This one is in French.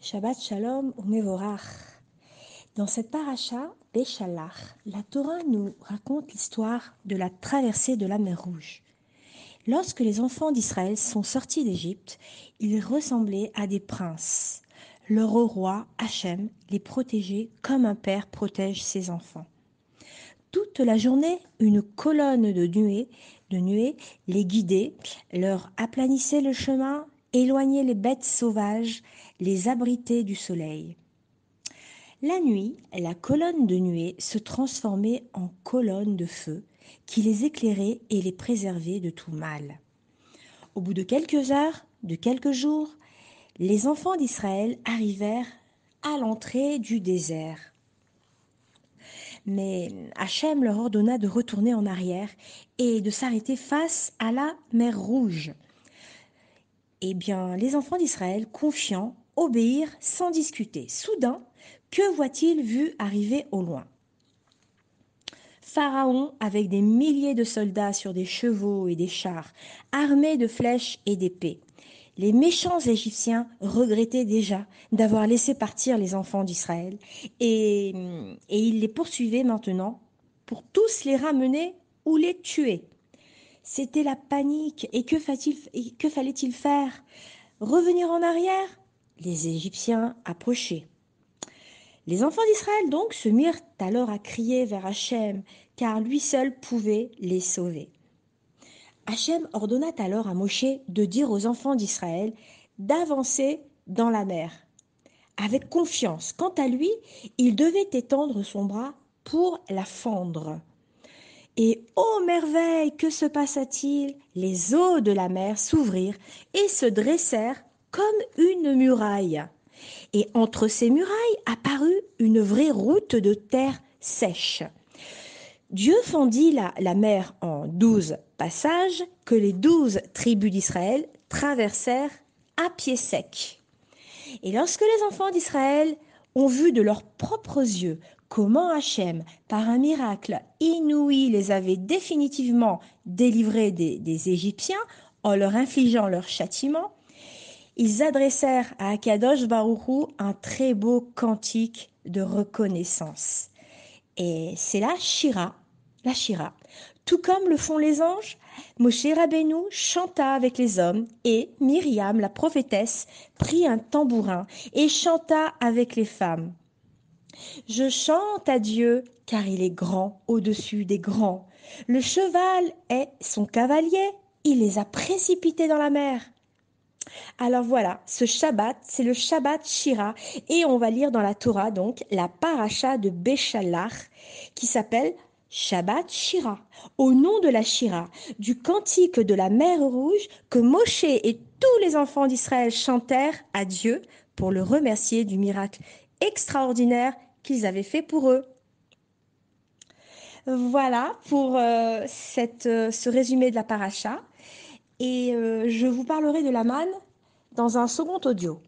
Shabbat Shalom ou Mevorach. Dans cette paracha, Béchalach, la Torah nous raconte l'histoire de la traversée de la mer Rouge. Lorsque les enfants d'Israël sont sortis d'Égypte, ils ressemblaient à des princes. Leur roi, Hachem, les protégeait comme un père protège ses enfants. Toute la journée, une colonne de nuée les guidait, leur aplanissait le chemin, éloignait les bêtes sauvages, les abritait du soleil. La nuit, la colonne de nuée se transformait en colonne de feu qui les éclairait et les préservait de tout mal. Au bout de quelques heures, de quelques jours, les enfants d'Israël arrivèrent à l'entrée du désert. Mais Hachem leur ordonna de retourner en arrière et de s'arrêter face à la mer Rouge. Eh bien, les enfants d'Israël, confiants, obéirent sans discuter. Soudain, que voit-il vu arriver au loin ? Pharaon, avec des milliers de soldats sur des chevaux et des chars, armés de flèches et d'épées. Les méchants Égyptiens regrettaient déjà d'avoir laissé partir les enfants d'Israël et ils les poursuivaient maintenant pour tous les ramener ou les tuer. C'était la panique et que fallait-il faire ? Revenir en arrière ? Les Égyptiens approchaient. Les enfants d'Israël donc se mirent alors à crier vers Hachem, car lui seul pouvait les sauver. Hachem ordonna alors à Moshe de dire aux enfants d'Israël d'avancer dans la mer. Avec confiance, quant à lui, il devait étendre son bras pour la fendre. Et ô merveille, que se passa-t-il ? Les eaux de la mer s'ouvrirent et se dressèrent comme une muraille. Et entre ces murailles apparut une vraie route de terre sèche. Dieu fendit la mer en 12 passages que les 12 tribus d'Israël traversèrent à pied sec. Et lorsque les enfants d'Israël ont vu de leurs propres yeux comment Hachem, par un miracle inouï, les avait définitivement délivrés des Égyptiens en leur infligeant leur châtiment, ils adressèrent à Akadosh Baruch Hu un très beau cantique de reconnaissance. Et c'est la Shira. Tout comme le font les anges, Moshe Rabbeinu chanta avec les hommes et Myriam, la prophétesse, prit un tambourin et chanta avec les femmes. Je chante à Dieu car il est grand au-dessus des grands. Le cheval est son cavalier, il les a précipités dans la mer. Alors voilà, ce Shabbat, c'est le Shabbat Shira et on va lire dans la Torah donc la paracha de Béchalach qui s'appelle Shabbat Shira, au nom de la Shira, du cantique de la mer Rouge que Moshe et tous les enfants d'Israël chantèrent à Dieu pour le remercier du miracle extraordinaire qu'ils avaient fait pour eux. Voilà pour ce résumé de la paracha et je vous parlerai de la manne dans un second audio.